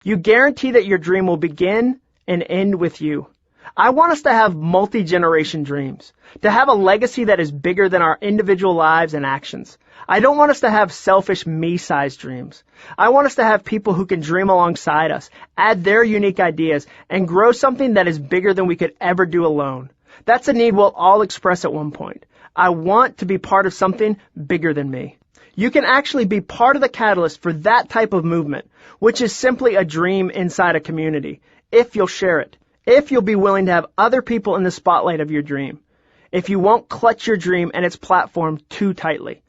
You guarantee that your dream will begin and end with you. I want us to have multi-generation dreams, to have a legacy that is bigger than our individual lives and actions. I don't want us to have selfish me-sized dreams. I want us to have people who can dream alongside us, add their unique ideas, and grow something that is bigger than we could ever do alone. That's a need we'll all express at one point. I want to be part of something bigger than me. You can actually be part of the catalyst for that type of movement, which is simply a dream inside a community, if you'll share it, if you'll be willing to have other people in the spotlight of your dream, if you won't clutch your dream and its platform too tightly.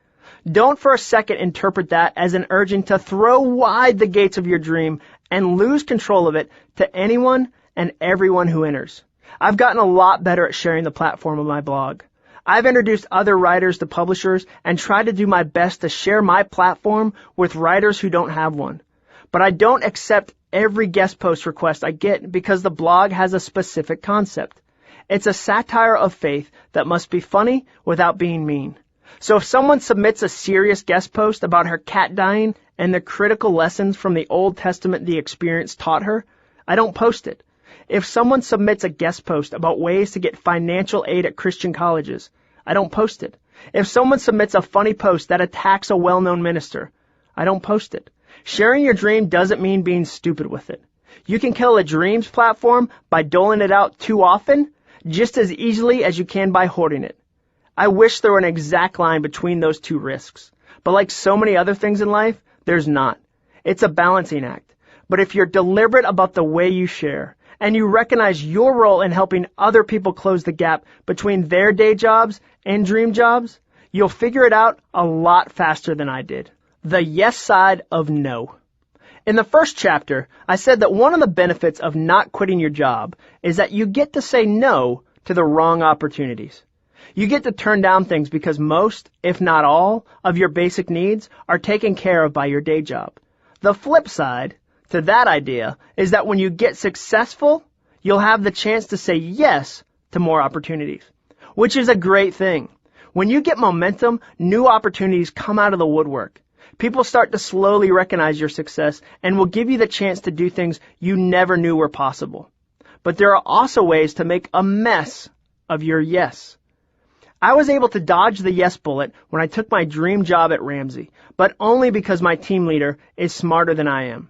Don't for a second interpret that as an urging to throw wide the gates of your dream and lose control of it to anyone and everyone who enters. I've gotten a lot better at sharing the platform of my blog. I've introduced other writers to publishers and tried to do my best to share my platform with writers who don't have one. But I don't accept every guest post request I get because the blog has a specific concept. It's a satire of faith that must be funny without being mean. So if someone submits a serious guest post about her cat dying and the critical lessons from the Old Testament the experience taught her, I don't post it. If someone submits a guest post about ways to get financial aid at Christian colleges, I don't post it. If someone submits a funny post that attacks a well-known minister, I don't post it. Sharing your dream doesn't mean being stupid with it. You can kill a dreams platform by doling it out too often, just as easily as you can by hoarding it. I wish there were an exact line between those two risks. But like so many other things in life, there's not. It's a balancing act. But if you're deliberate about the way you share, and you recognize your role in helping other people close the gap between their day jobs and dream jobs, you'll figure it out a lot faster than I did. The yes side of no. In the first chapter, I said that one of the benefits of not quitting your job is that you get to say no to the wrong opportunities. You get to turn down things because most, if not all, of your basic needs are taken care of by your day job. The flip side to that idea is that when you get successful, you'll have the chance to say yes to more opportunities, which is a great thing. When you get momentum, new opportunities come out of the woodwork. People start to slowly recognize your success and will give you the chance to do things you never knew were possible. But there are also ways to make a mess of your yes. I was able to dodge the yes bullet when I took my dream job at Ramsey, but only because my team leader is smarter than I am.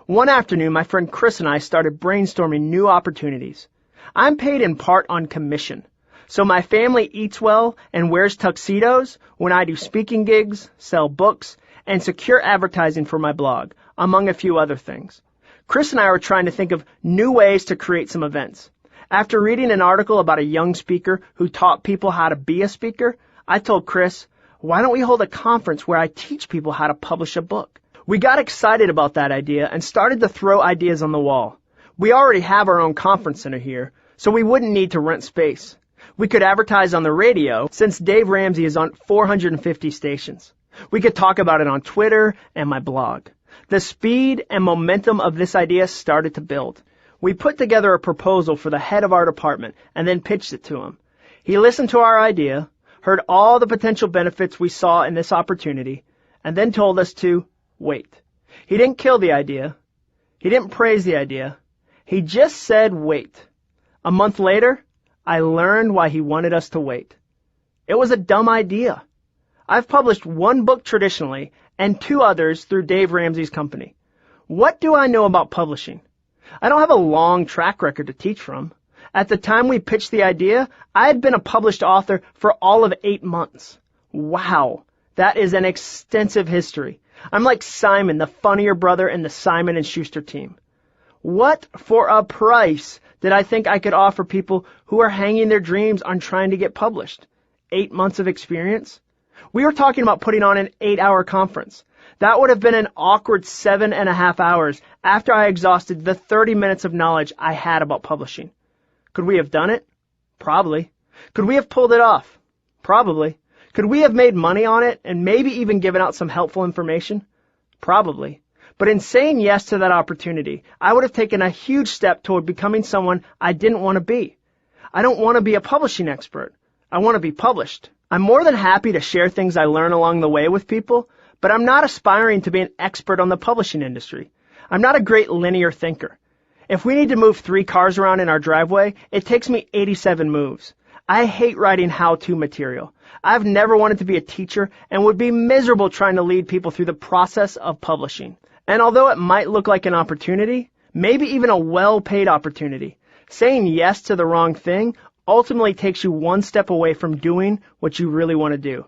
One afternoon, my friend Chris and I started brainstorming new opportunities. I'm paid in part on commission, so my family eats well and wears tuxedos when I do speaking gigs, sell books, and secure advertising for my blog, among a few other things. Chris and I were trying to think of new ways to create some events. After reading an article about a young speaker who taught people how to be a speaker, I told Chris, why don't we hold a conference where I teach people how to publish a book? We got excited about that idea and started to throw ideas on the wall. We already have our own conference center here, so we wouldn't need to rent space. We could advertise on the radio, since Dave Ramsey is on 450 stations. We could talk about it on Twitter and my blog. The speed and momentum of this idea started to build. We put together a proposal for the head of our department and then pitched it to him. He listened to our idea, heard all the potential benefits we saw in this opportunity, and then told us to wait. He didn't kill the idea. He didn't praise the idea. He just said wait. A month later, I learned why he wanted us to wait. It was a dumb idea. I've published one book traditionally and 2 others through Dave Ramsey's company. What do I know about publishing? I don't have a long track record to teach from. At the time we pitched the idea, I had been a published author for all of 8 months. Wow, that is an extensive history. I'm like Simon, the funnier brother in the Simon and Schuster team. What for a price did I think I could offer people who are hanging their dreams on trying to get published? 8 months of experience? We were talking about putting on an 8-hour conference. That would have been an awkward 7.5 hours after I exhausted the 30 minutes of knowledge I had about publishing. Could we have done it? Probably. Could we have pulled it off? Probably. Could we have made money on it and maybe even given out some helpful information? Probably. But in saying yes to that opportunity, I would have taken a huge step toward becoming someone I didn't want to be. I don't want to be a publishing expert. I want to be published. I'm more than happy to share things I learn along the way with people, but I'm not aspiring to be an expert on the publishing industry. I'm not a great linear thinker. If we need to move 3 cars around in our driveway, it takes me 87 moves. I hate writing how-to material. I've never wanted to be a teacher and would be miserable trying to lead people through the process of publishing. And although it might look like an opportunity, maybe even a well-paid opportunity, saying yes to the wrong thing ultimately takes you one step away from doing what you really want to do.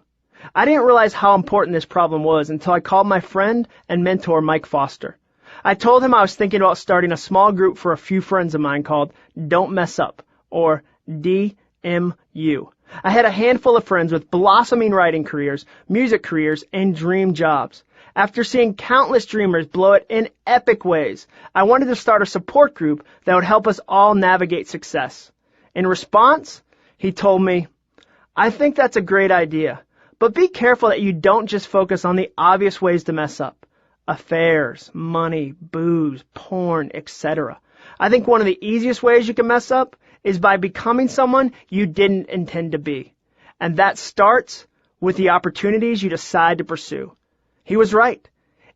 I didn't realize how important this problem was until I called my friend and mentor Mike Foster. I told him I was thinking about starting a small group for a few friends of mine called Don't Mess Up, or DMU. I had a handful of friends with blossoming writing careers, music careers, and dream jobs. After seeing countless dreamers blow it in epic ways, I wanted to start a support group that would help us all navigate success. In response, he told me, "I think that's a great idea, but be careful that you don't just focus on the obvious ways to mess up. Affairs, money, booze, porn, etc. I think one of the easiest ways you can mess up is by becoming someone you didn't intend to be. And that starts with the opportunities you decide to pursue." He was right.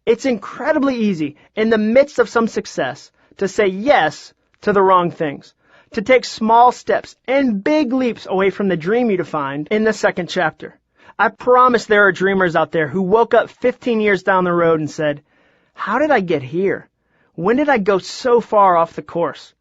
It's incredibly easy, in the midst of some success, to say yes to the wrong things, to take small steps and big leaps away from the dream you defined in the second chapter. I promise there are dreamers out there who woke up 15 years down the road and said, "How did I get here? When did I go so far off the course?"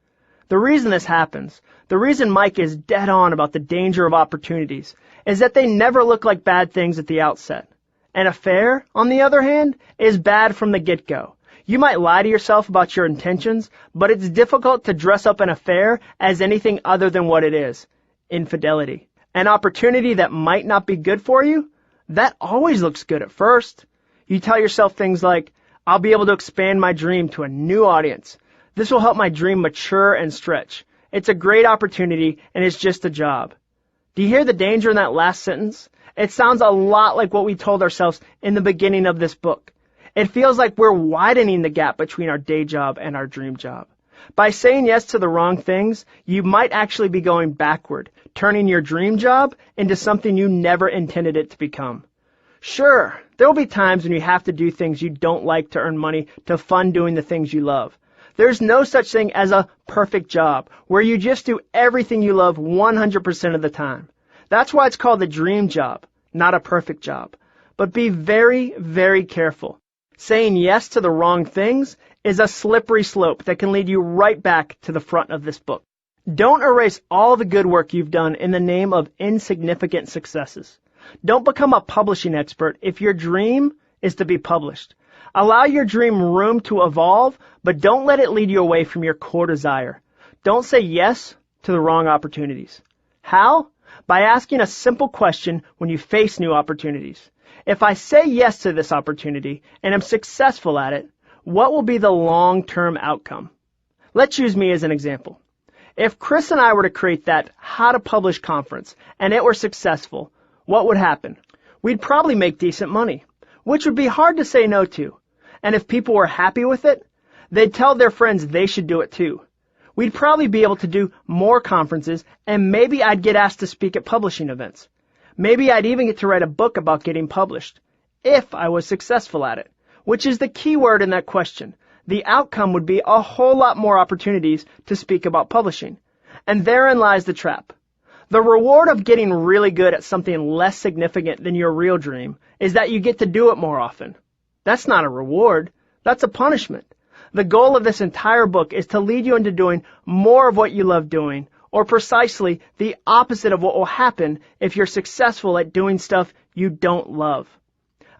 The reason this happens, the reason Mike is dead on about the danger of opportunities, is that they never look like bad things at the outset. An affair, on the other hand, is bad from the get-go. You might lie to yourself about your intentions, but it's difficult to dress up an affair as anything other than what it is: infidelity. An opportunity that might not be good for you, that always looks good at first. You tell yourself things like, "I'll be able to expand my dream to a new audience. This will help my dream mature and stretch. It's a great opportunity and it's just a job." Do you hear the danger in that last sentence? It sounds a lot like what we told ourselves in the beginning of this book. It feels like we're widening the gap between our day job and our dream job. By saying yes to the wrong things, you might actually be going backward, turning your dream job into something you never intended it to become. Sure, there will be times when you have to do things you don't like to earn money to fund doing the things you love. There's no such thing as a perfect job where you just do everything you love 100% of the time. That's why it's called a dream job, not a perfect job. But be very, very careful. Saying yes to the wrong things is a slippery slope that can lead you right back to the front of this book. Don't erase all the good work you've done in the name of insignificant successes. Don't become a publishing expert if your dream is to be published. Allow your dream room to evolve, but don't let it lead you away from your core desire. Don't say yes to the wrong opportunities. How? By asking a simple question when you face new opportunities. If I say yes to this opportunity and am successful at it, what will be the long-term outcome? Let's use me as an example. If Chris and I were to create that How to Publish conference and it were successful, what would happen? We'd probably make decent money, which would be hard to say no to. And if people were happy with it, they'd tell their friends they should do it too. We'd probably be able to do more conferences, and maybe I'd get asked to speak at publishing events. Maybe I'd even get to write a book about getting published, if I was successful at it, which is the key word in that question. The outcome would be a whole lot more opportunities to speak about publishing. And therein lies the trap. The reward of getting really good at something less significant than your real dream is that you get to do it more often. That's not a reward. That's a punishment. The goal of this entire book is to lead you into doing more of what you love doing, or precisely the opposite of what will happen if you're successful at doing stuff you don't love.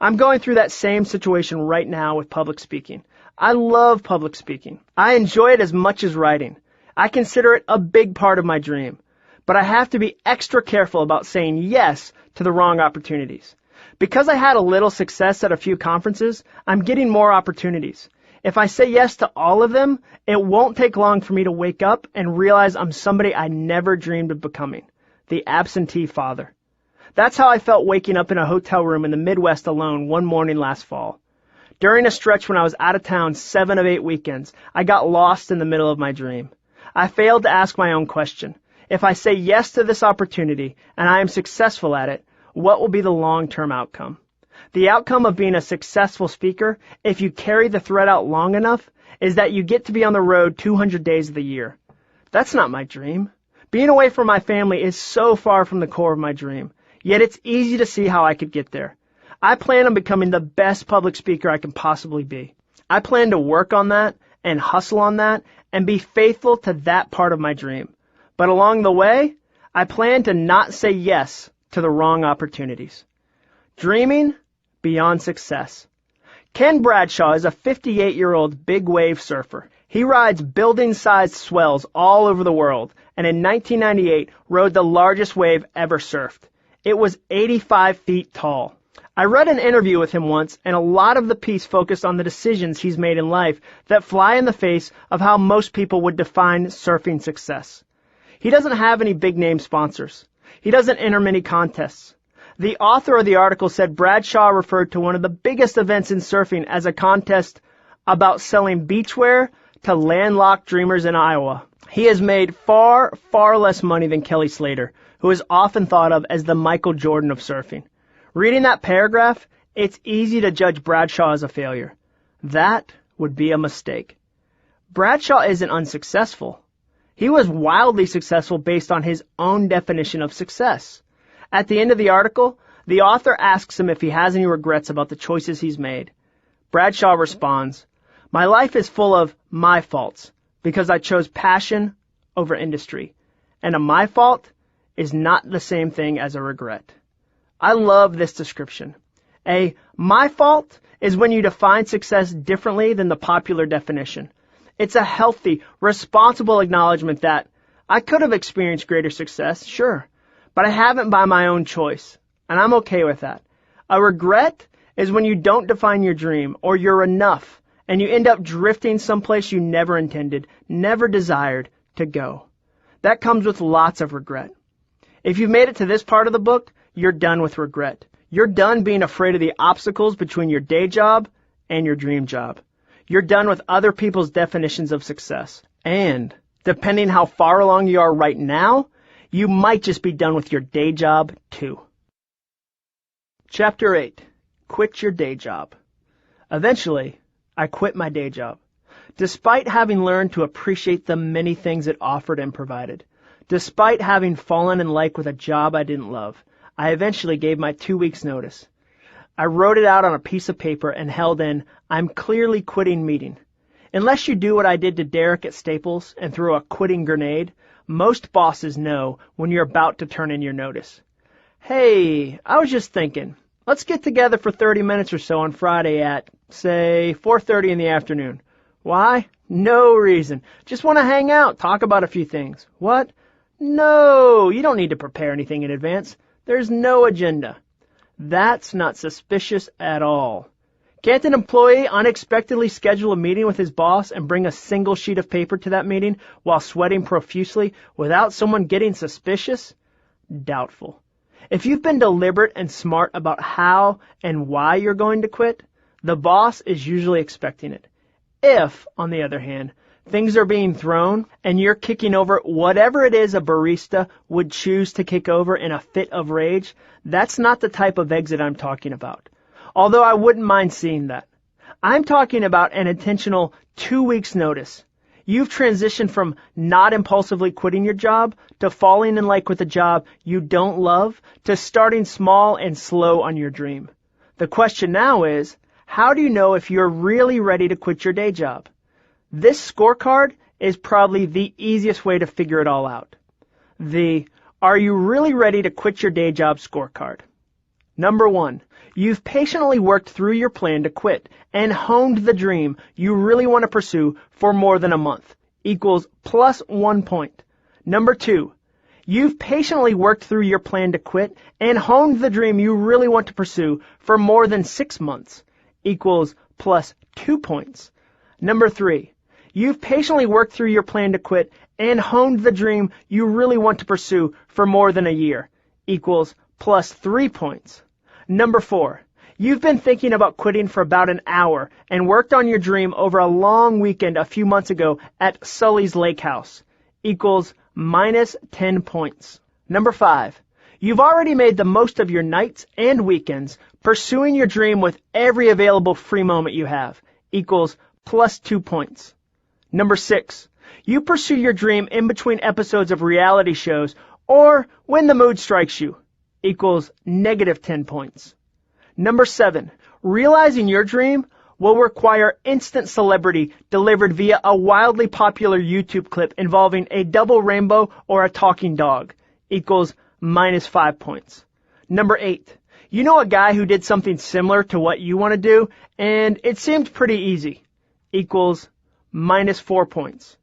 I'm going through that same situation right now with public speaking. I love public speaking. I enjoy it as much as writing. I consider it a big part of my dream. But I have to be extra careful about saying yes to the wrong opportunities. Because I had a little success at a few conferences, I'm getting more opportunities. If I say yes to all of them, it won't take long for me to wake up and realize I'm somebody I never dreamed of becoming, the absentee father. That's how I felt waking up in a hotel room in the Midwest alone one morning last fall. During a stretch when I was out of town 7 of 8 weekends, I got lost in the middle of my dream. I failed to ask my own question. If I say yes to this opportunity and I am successful at it, what will be the long-term outcome? The outcome of being a successful speaker, if you carry the thread out long enough, is that you get to be on the road 200 days of the year. That's not my dream. Being away from my family is so far from the core of my dream, yet it's easy to see how I could get there. I plan on becoming the best public speaker I can possibly be. I plan to work on that and hustle on that and be faithful to that part of my dream. But along the way, I plan to not say yes to the wrong opportunities. Dreaming beyond success. Ken Bradshaw is a 58-year-old big wave surfer. He rides building-sized swells all over the world, and in 1998 rode the largest wave ever surfed. It was 85 feet tall. I read an interview with him once, and a lot of the piece focused on the decisions he's made in life that fly in the face of how most people would define surfing success. He doesn't have any big-name sponsors. He doesn't enter many contests. The author of the article said Bradshaw referred to one of the biggest events in surfing as a contest about selling beachwear to landlocked dreamers in Iowa. He has made far, far less money than Kelly Slater, who is often thought of as the Michael Jordan of surfing. Reading that paragraph, it's easy to judge Bradshaw as a failure. That would be a mistake. Bradshaw isn't unsuccessful. He was wildly successful based on his own definition of success. At the end of the article, the author asks him if he has any regrets about the choices he's made. Bradshaw responds, "My life is full of my faults because I chose passion over industry, and a my fault is not the same thing as a regret." I love this description. A my fault is when you define success differently than the popular definition. It's a healthy, responsible acknowledgement that I could have experienced greater success, sure, but I haven't by my own choice, and I'm okay with that. A regret is when you don't define your dream or your enough, and you end up drifting someplace you never intended, never desired to go. That comes with lots of regret. If you've made it to this part of the book, you're done with regret. You're done being afraid of the obstacles between your day job and your dream job. You're done with other people's definitions of success. And, depending how far along you are right now, you might just be done with your day job too. Chapter 8. Quit your day job. Eventually, I quit my day job. Despite having learned to appreciate the many things it offered and provided, despite having fallen in like with a job I didn't love, I eventually gave my 2 weeks' notice. I wrote it out on a piece of paper and held an "I'm clearly quitting" meeting. Unless you do what I did to Derek at Staples and throw a quitting grenade, most bosses know when you're about to turn in your notice. "Hey, I was just thinking, let's get together for 30 minutes or so on Friday at, say, 4:30 in the afternoon. Why? No reason. Just want to hang out, talk about a few things. What? No, you don't need to prepare anything in advance. There's no agenda. That's not suspicious at all. Can't an employee unexpectedly schedule a meeting with his boss and bring a single sheet of paper to that meeting while sweating profusely without someone getting suspicious? Doubtful. If you've been deliberate and smart about how and why you're going to quit, the boss is usually expecting it. If, on the other hand, things are being thrown and you're kicking over whatever it is a barista would choose to kick over in a fit of rage, that's not the type of exit I'm talking about. Although I wouldn't mind seeing that. I'm talking about an intentional 2 weeks notice. You've transitioned from not impulsively quitting your job to falling in like with a job you don't love to starting small and slow on your dream. The question now is, how do you know if you're really ready to quit your day job? This scorecard is probably the easiest way to figure it all out. The "Are you really ready to quit your day job" scorecard. Number 1, you've patiently worked through your plan to quit and honed the dream you really want to pursue for more than a month, equals plus 1 point. Number 2, you've patiently worked through your plan to quit and honed the dream you really want to pursue for more than 6 months, equals plus 2 points. Number 3, you've patiently worked through your plan to quit and honed the dream you really want to pursue for more than a year, equals plus 3 points. Number 4, you've been thinking about quitting for about an hour and worked on your dream over a long weekend a few months ago at Sully's Lake House, equals minus 10 points. Number 5, you've already made the most of your nights and weekends pursuing your dream with every available free moment you have, equals plus 2 points. Number 6, you pursue your dream in between episodes of reality shows or when the mood strikes you, equals negative 10 points. Number 7, realizing your dream will require instant celebrity delivered via a wildly popular YouTube clip involving a double rainbow or a talking dog, equals minus 5 points. Number 8, you know a guy who did something similar to what you want to do, and it seemed pretty easy, equals minus 4 points.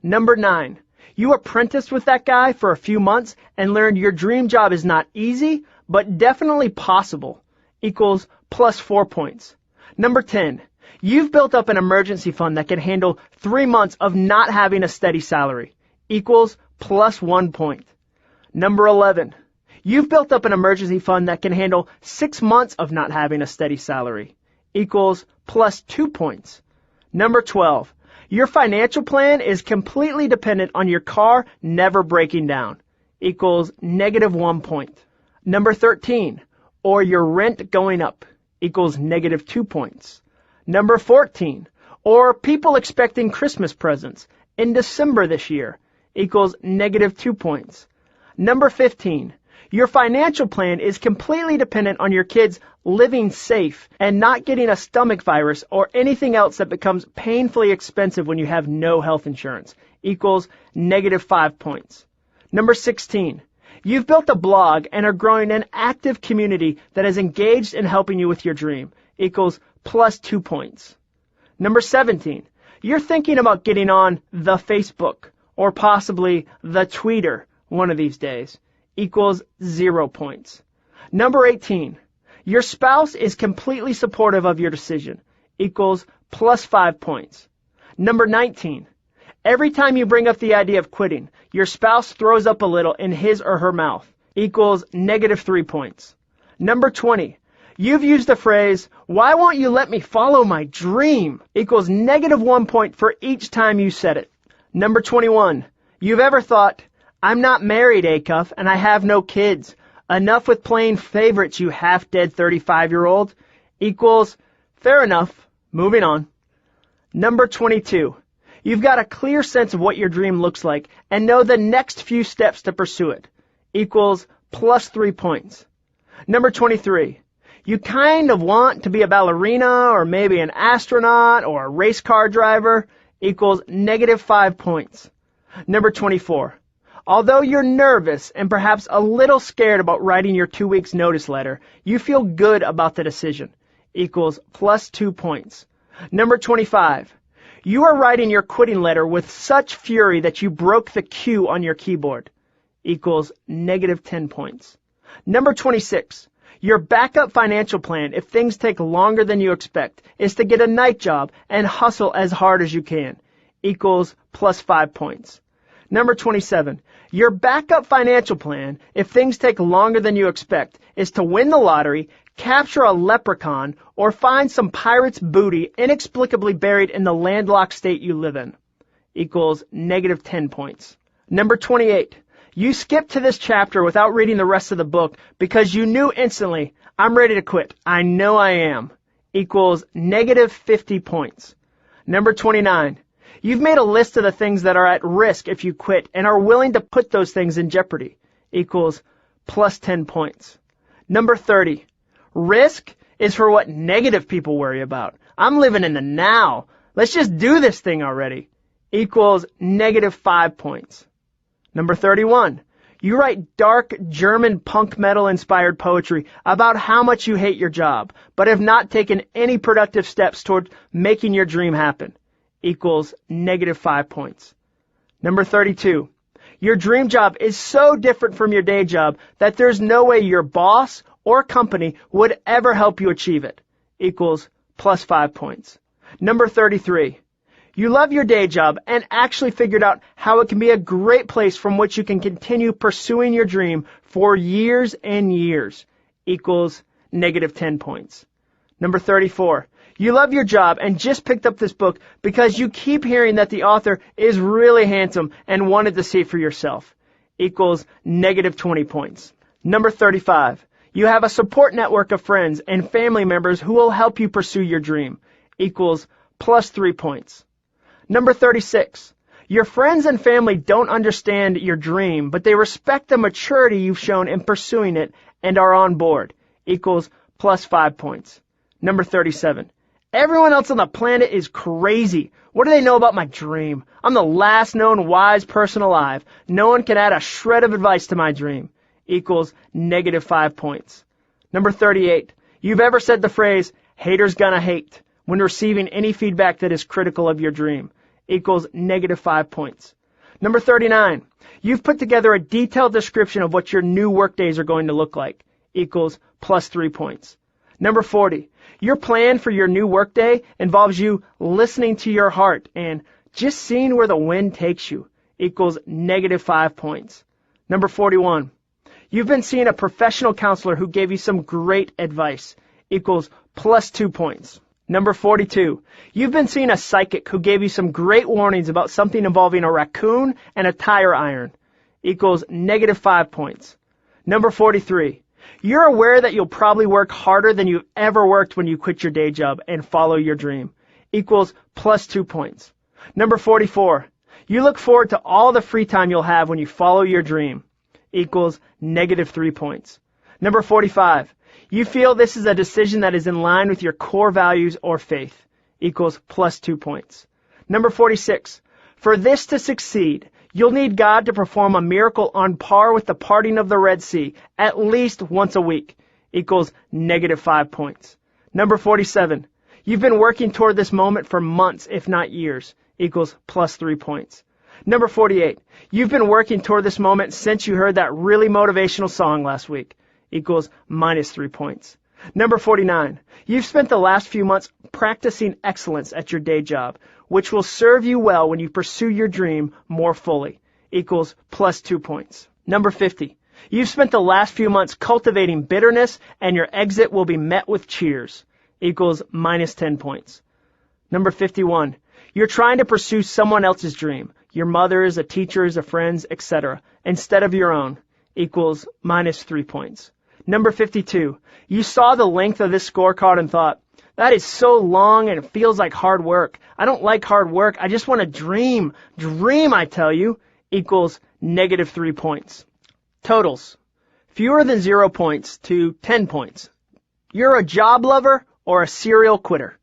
Number 9, you apprenticed with that guy for a few months and learned your dream job is not easy, but definitely possible, equals plus 4 points. Number 10, you've built up an emergency fund that can handle 3 months of not having a steady salary, equals plus 1 point. Number 11, you've built up an emergency fund that can handle 6 months of not having a steady salary, equals plus 2 points. Number 12, your financial plan is completely dependent on your car never breaking down, equals negative 1 point. Number 13, or your rent going up, equals negative 2 points. Number 14, or people expecting Christmas presents in December this year, equals negative 2 points. Number 15, your financial plan is completely dependent on your kids living safe and not getting a stomach virus or anything else that becomes painfully expensive when you have no health insurance, equals negative 5 points. Number 16, you've built a blog and are growing an active community that is engaged in helping you with your dream, equals plus 2 points. Number 17, you're thinking about getting on the Facebook or possibly the Twitter one of these days, equals 0 points. Number 18, your spouse is completely supportive of your decision, equals plus 5 points. Number 19, every time you bring up the idea of quitting, your spouse throws up a little in his or her mouth, equals negative 3 points. Number 20, you've used the phrase, why won't you let me follow my dream, equals negative 1 point for each time you said it. Number 21, you've ever thought, I'm not married, Acuff, and I have no kids. Enough with playing favorites, you half-dead 35-year-old, equals, fair enough, moving on. Number 22, you've got a clear sense of what your dream looks like and know the next few steps to pursue it, equals plus 3 points. Number 23, you kind of want to be a ballerina or maybe an astronaut or a race car driver, equals negative 5 points. Number 24, although you're nervous and perhaps a little scared about writing your 2 weeks notice letter, you feel good about the decision, equals plus 2 points. Number 25, you are writing your quitting letter with such fury that you broke the Q on your keyboard, equals negative 10 points. Number 26, your backup financial plan, if things take longer than you expect, is to get a night job and hustle as hard as you can, equals plus 5 points. Number 27, your backup financial plan, if things take longer than you expect, is to win the lottery, capture a leprechaun, or find some pirate's booty inexplicably buried in the landlocked state you live in, equals negative 10 points. Number 28, you skipped to this chapter without reading the rest of the book because you knew instantly, I'm ready to quit. I know I am, equals negative 50 points. Number 29, you've made a list of the things that are at risk if you quit and are willing to put those things in jeopardy, equals plus 10 points. Number 30, risk is for what negative people worry about. I'm living in the now. Let's just do this thing already, equals negative 5 points. Number 31, you write dark German punk metal inspired poetry about how much you hate your job, but have not taken any productive steps toward making your dream happen, equals negative 5 points. Number 32, your dream job is so different from your day job that there's no way your boss or company would ever help you achieve it, equals plus 5 points. Number 33, you love your day job and actually figured out how it can be a great place from which you can continue pursuing your dream for years and years, equals negative 10 points. Number 34, you love your job and just picked up this book because you keep hearing that the author is really handsome and wanted to see it for yourself, equals negative 20 points. Number 35, you have a support network of friends and family members who will help you pursue your dream, equals plus 3 points. Number 36. Your friends and family don't understand your dream, but they respect the maturity you've shown in pursuing it and are on board. Equals plus 5 points. Number 37. Everyone else on the planet is crazy. What do they know about my dream? I'm the last known wise person alive. No one can add a shred of advice to my dream. Equals negative 5 points. Number 38. You've ever said the phrase, haters gonna hate, when receiving any feedback that is critical of your dream. Equals negative 5 points. Number 39. You've put together a detailed description of what your new workdays are going to look like. Equals plus 3 points. Number 40. Your plan for your new workday involves you listening to your heart and just seeing where the wind takes you. Equals negative 5 points. Number 41. You've been seeing a professional counselor who gave you some great advice. Equals plus 2 points. Number 42. You've been seeing a psychic who gave you some great warnings about something involving a raccoon and a tire iron. Equals negative 5 points. Number 43. You're aware that you'll probably work harder than you've ever worked when you quit your day job and follow your dream. Equals plus 2 points. Number 44. You look forward to all the free time you'll have when you follow your dream. Equals negative 3 points. Number 45. You feel this is a decision that is in line with your core values or faith. Equals plus 2 points. Number 46. For this to succeed, you'll need God to perform a miracle on par with the parting of the Red Sea at least once a week. Equals negative 5 points. Number 47. You've been working toward this moment for months, if not years. Equals plus 3 points. Number 48. You've been working toward this moment since you heard that really motivational song last week. Equals minus 3 points. Number 49. You've spent the last few months practicing excellence at your day job, which will serve you well when you pursue your dream more fully. Equals plus 2 points. Number 50. You've spent the last few months cultivating bitterness, and your exit will be met with cheers. Equals minus 10 points. Number 51. You're trying to pursue someone else's dream, your mother's, a teacher's, a friend's, etc., instead of your own. Equals minus 3 points. Number 52. You saw the length of this scorecard and thought, that is so long and it feels like hard work. I don't like hard work. I just want to dream. Dream, I tell you. Equals negative 3 points. Totals. Fewer than 0 points to 10 points. You're a job lover or a serial quitter.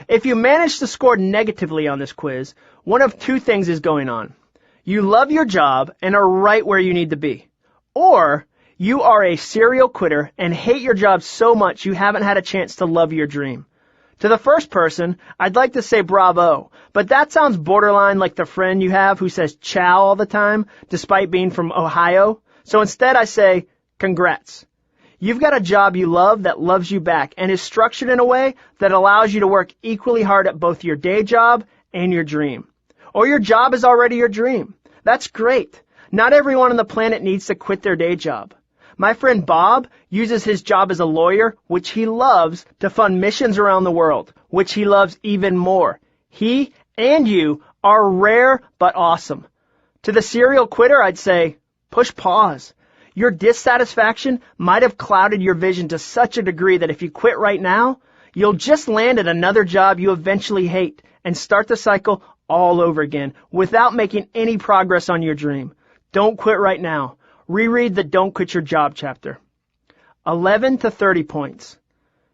If you manage to score negatively on this quiz, one of two things is going on. You love your job and are right where you need to be. Or you are a serial quitter and hate your job so much you haven't had a chance to love your dream. To the first person, I'd like to say bravo, but that sounds borderline like the friend you have who says ciao all the time, despite being from Ohio. So instead I say, congrats. You've got a job you love that loves you back and is structured in a way that allows you to work equally hard at both your day job and your dream. Or your job is already your dream. That's great. Not everyone on the planet needs to quit their day job. My friend Bob uses his job as a lawyer, which he loves, to fund missions around the world, which he loves even more. He and you are rare but awesome. To the serial quitter, I'd say, push pause. Your dissatisfaction might have clouded your vision to such a degree that if you quit right now, you'll just land at another job you eventually hate and start the cycle all over again without making any progress on your dream. Don't quit right now. Reread the Don't Quit Your Job chapter. 11 to 30 points.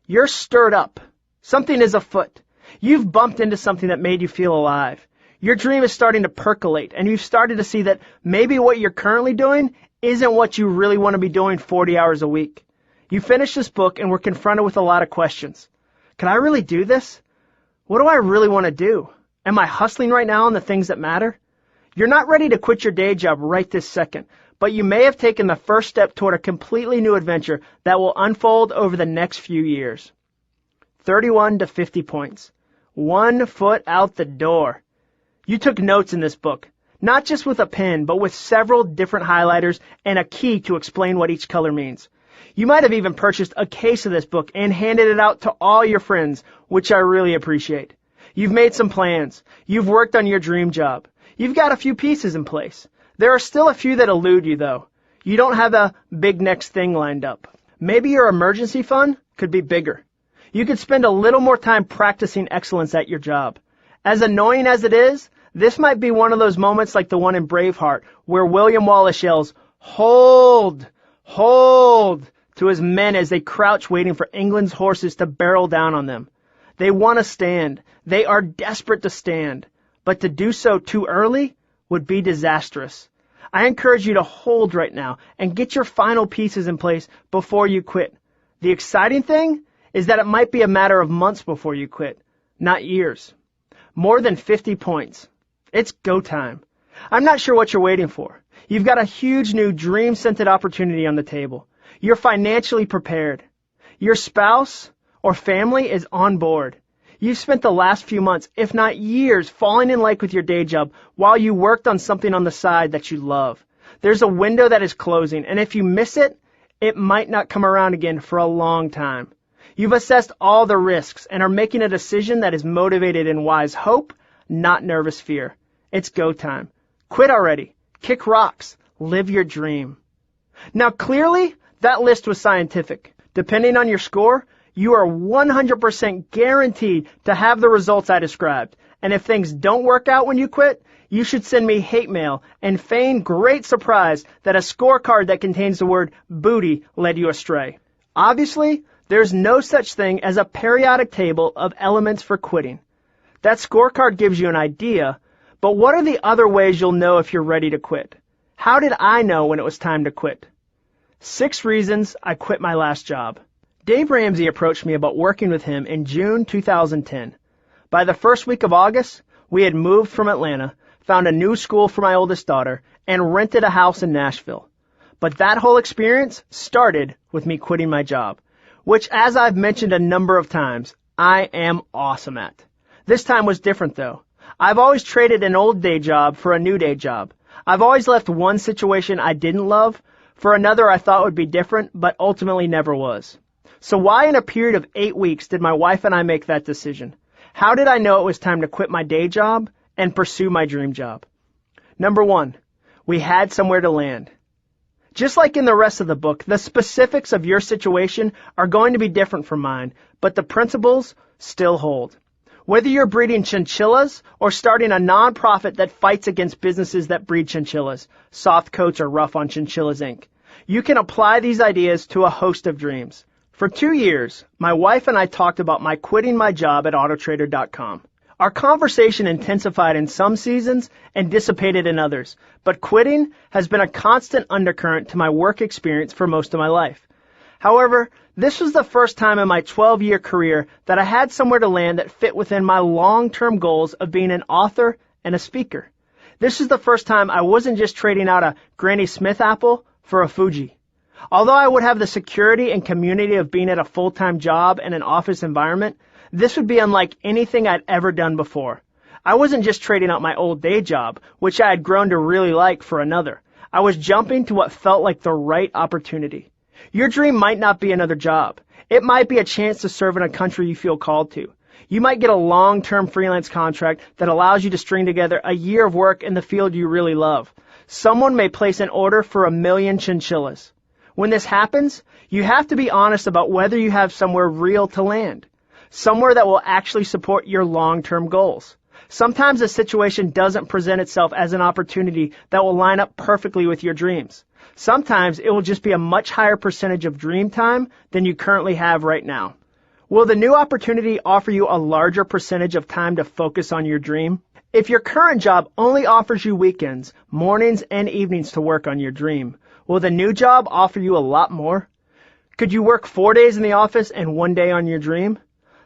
You're stirred up. Something is afoot. You've bumped into something that made you feel alive. Your dream is starting to percolate, and you've started to see that maybe what you're currently doing isn't what you really want to be doing 40 hours a week. You finish this book and we're confronted with a lot of questions. Can I really do this? What do I really want to do? Am I hustling right now on the things that matter? You're not ready to quit your day job right this second, but you may have taken the first step toward a completely new adventure that will unfold over the next few years. 31 to 50 points. 1 foot out the door. You took notes in this book, not just with a pen, but with several different highlighters and a key to explain what each color means. You might have even purchased a case of this book and handed it out to all your friends, which I really appreciate. You've made some plans. You've worked on your dream job. You've got a few pieces in place. There are still a few that elude you, though. You don't have a big next thing lined up. Maybe your emergency fund could be bigger. You could spend a little more time practicing excellence at your job. As annoying as it is, this might be one of those moments like the one in Braveheart where William Wallace yells, "Hold! Hold!" to his men as they crouch waiting for England's horses to barrel down on them. They want to stand. They are desperate to stand. But to do so too early would be disastrous. I encourage you to hold right now and get your final pieces in place before you quit. The exciting thing is that it might be a matter of months before you quit, not years. More than 50 points. It's go time. I'm not sure what you're waiting for. You've got a huge new dream-scented opportunity on the table. You're financially prepared. Your spouse or family is on board. You've spent the last few months, if not years, falling in like with your day job while you worked on something on the side that you love. There's a window that is closing, and if you miss it, it might not come around again for a long time. You've assessed all the risks and are making a decision that is motivated in wise hope, not nervous fear. It's go time. Quit already. Kick rocks. Live your dream. Now, clearly, that list was scientific. Depending on your score, you are 100% guaranteed to have the results I described. And if things don't work out when you quit, you should send me hate mail and feign great surprise that a scorecard that contains the word booty led you astray. Obviously, there's no such thing as a periodic table of elements for quitting. That scorecard gives you an idea, but what are the other ways you'll know if you're ready to quit? How did I know when it was time to quit? 6 reasons I quit my last job. Dave Ramsey approached me about working with him in June 2010. By the first week of August, we had moved from Atlanta, found a new school for my oldest daughter, and rented a house in Nashville. But that whole experience started with me quitting my job, which, as I've mentioned a number of times, I am awesome at. This time was different, though. I've always traded an old day job for a new day job. I've always left one situation I didn't love for another I thought would be different, but ultimately never was. So why in a period of 8 weeks did my wife and I make that decision? How did I know it was time to quit my day job and pursue my dream job? Number 1, we had somewhere to land. Just like in the rest of the book, the specifics of your situation are going to be different from mine, but the principles still hold. Whether you're breeding chinchillas or starting a nonprofit that fights against businesses that breed chinchillas, Soft Coats or Rough on Chinchillas Inc., you can apply these ideas to a host of dreams. For 2 years, my wife and I talked about my quitting my job at Autotrader.com. Our conversation intensified in some seasons and dissipated in others, but quitting has been a constant undercurrent to my work experience for most of my life. However, this was the first time in my 12-year career that I had somewhere to land that fit within my long-term goals of being an author and a speaker. This is the first time I wasn't just trading out a Granny Smith apple for a Fuji. Although I would have the security and community of being at a full-time job and an office environment, this would be unlike anything I'd ever done before. I wasn't just trading out my old day job, which I had grown to really like, for another. I was jumping to what felt like the right opportunity. Your dream might not be another job. It might be a chance to serve in a country you feel called to. You might get a long-term freelance contract that allows you to string together a year of work in the field you really love. Someone may place an order for 1 million chinchillas. When this happens, you have to be honest about whether you have somewhere real to land, somewhere that will actually support your long-term goals. Sometimes a situation doesn't present itself as an opportunity that will line up perfectly with your dreams. Sometimes it will just be a much higher percentage of dream time than you currently have right now. Will the new opportunity offer you a larger percentage of time to focus on your dream? If your current job only offers you weekends, mornings, and evenings to work on your dream, will the new job offer you a lot more? Could you work 4 days in the office and 1 day on your dream?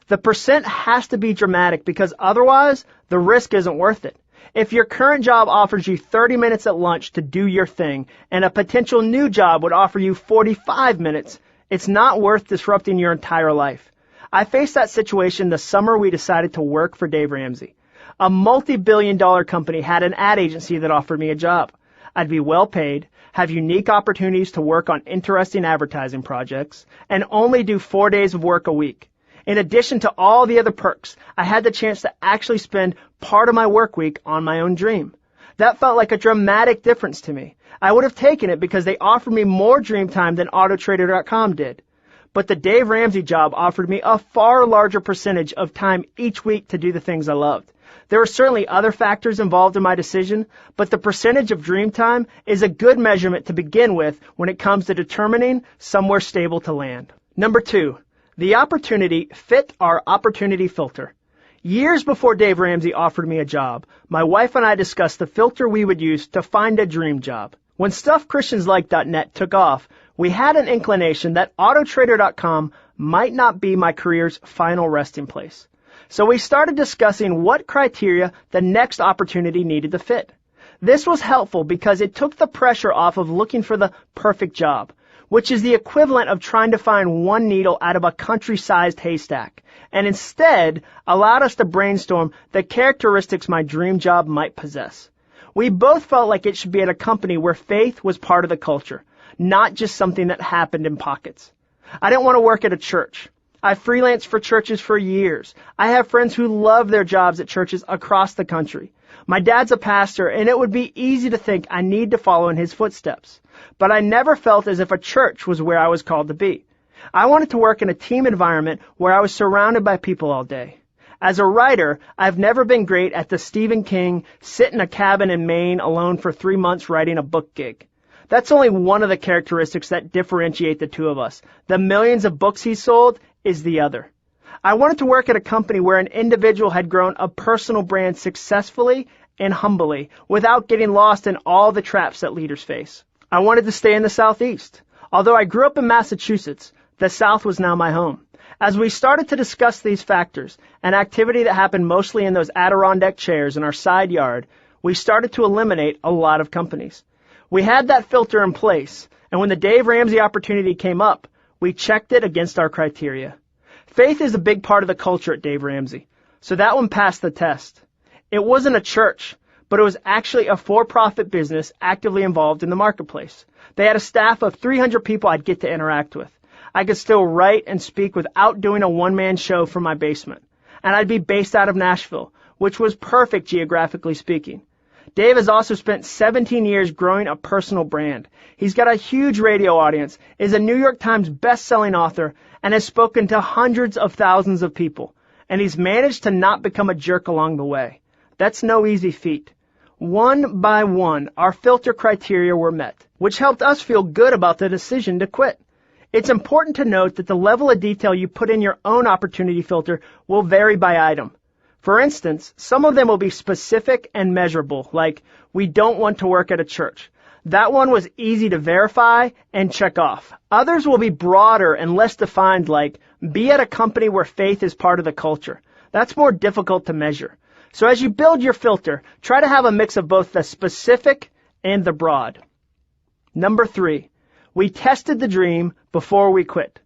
The percent has to be dramatic because otherwise the risk isn't worth it. If your current job offers you 30 minutes at lunch to do your thing and a potential new job would offer you 45 minutes, it's not worth disrupting your entire life. I faced that situation the summer we decided to work for Dave Ramsey. A multi-billion-dollar company had an ad agency that offered me a job. I'd be well paid, have unique opportunities to work on interesting advertising projects, and only do 4 days of work a week. In addition to all the other perks, I had the chance to actually spend part of my work week on my own dream. That felt like a dramatic difference to me. I would have taken it because they offered me more dream time than Autotrader.com did. But the Dave Ramsey job offered me a far larger percentage of time each week to do the things I loved. There were certainly other factors involved in my decision, but the percentage of dream time is a good measurement to begin with when it comes to determining somewhere stable to land. Number 2, the opportunity fit our opportunity filter. Years before Dave Ramsey offered me a job, my wife and I discussed the filter we would use to find a dream job. When StuffChristiansLike.net took off, we had an inclination that Autotrader.com might not be my career's final resting place. So we started discussing what criteria the next opportunity needed to fit. This was helpful because it took the pressure off of looking for the perfect job, which is the equivalent of trying to find one needle out of a country-sized haystack, and instead allowed us to brainstorm the characteristics my dream job might possess. We both felt like it should be at a company where faith was part of the culture, not just something that happened in pockets. I didn't want to work at a church. I freelanced for churches for years. I have friends who love their jobs at churches across the country. My dad's a pastor, and it would be easy to think I need to follow in his footsteps. But I never felt as if a church was where I was called to be. I wanted to work in a team environment where I was surrounded by people all day. As a writer, I've never been great at the Stephen King, sit in a cabin in Maine alone for 3 months writing a book gig. That's only one of the characteristics that differentiate the two of us. The millions of books he sold is the other. I wanted to work at a company where an individual had grown a personal brand successfully and humbly without getting lost in all the traps that leaders face. I wanted to stay in the Southeast. Although I grew up in Massachusetts, the South was now my home. As we started to discuss these factors, an activity that happened mostly in those Adirondack chairs in our side yard, we started to eliminate a lot of companies. We had that filter in place, and when the Dave Ramsey opportunity came up, we checked it against our criteria. Faith is a big part of the culture at Dave Ramsey, so that one passed the test. It wasn't a church, but it was actually a for-profit business actively involved in the marketplace. They had a staff of 300 people I'd get to interact with. I could still write and speak without doing a one-man show from my basement. And I'd be based out of Nashville, which was perfect geographically speaking. Dave has also spent 17 years growing a personal brand. He's got a huge radio audience, is a New York Times best-selling author, and has spoken to hundreds of thousands of people. And he's managed to not become a jerk along the way. That's no easy feat. One by one, our filter criteria were met, which helped us feel good about the decision to quit. It's important to note that the level of detail you put in your own opportunity filter will vary by item. For instance, some of them will be specific and measurable, like, we don't want to work at a church. That one was easy to verify and check off. Others will be broader and less defined, like, be at a company where faith is part of the culture. That's more difficult to measure. So as you build your filter, try to have a mix of both the specific and the broad. Number 3, we tested the dream before we quit.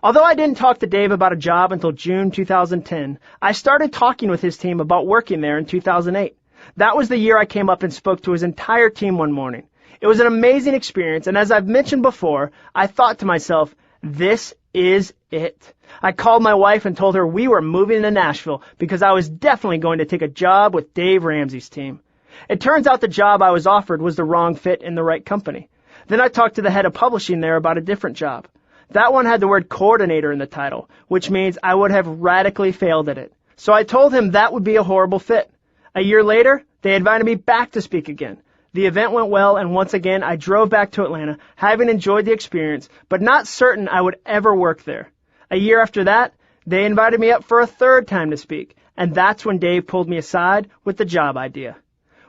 Although I didn't talk to Dave about a job until June 2010, I started talking with his team about working there in 2008. That was the year I came up and spoke to his entire team one morning. It was an amazing experience, and as I've mentioned before, I thought to myself, this is it. I called my wife and told her we were moving to Nashville because I was definitely going to take a job with Dave Ramsey's team. It turns out the job I was offered was the wrong fit in the right company. Then I talked to the head of publishing there about a different job. That one had the word coordinator in the title, which means I would have radically failed at it. So I told him that would be a horrible fit. A year later, they invited me back to speak again. The event went well, and once again, I drove back to Atlanta, having enjoyed the experience, but not certain I would ever work there. A year after that, they invited me up for a third time to speak, and that's when Dave pulled me aside with the job idea.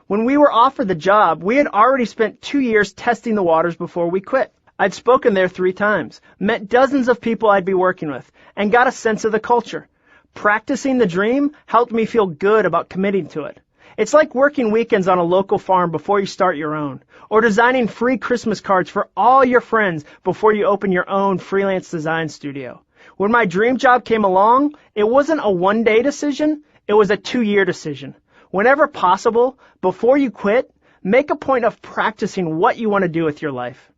When we were offered the job, we had already spent 2 years testing the waters before we quit. I'd spoken there 3 times, met dozens of people I'd be working with, and got a sense of the culture. Practicing the dream helped me feel good about committing to it. It's like working weekends on a local farm before you start your own, or designing free Christmas cards for all your friends before you open your own freelance design studio. When my dream job came along, it wasn't a one-day decision, it was a 2-year decision. Whenever possible, before you quit, make a point of practicing what you want to do with your life.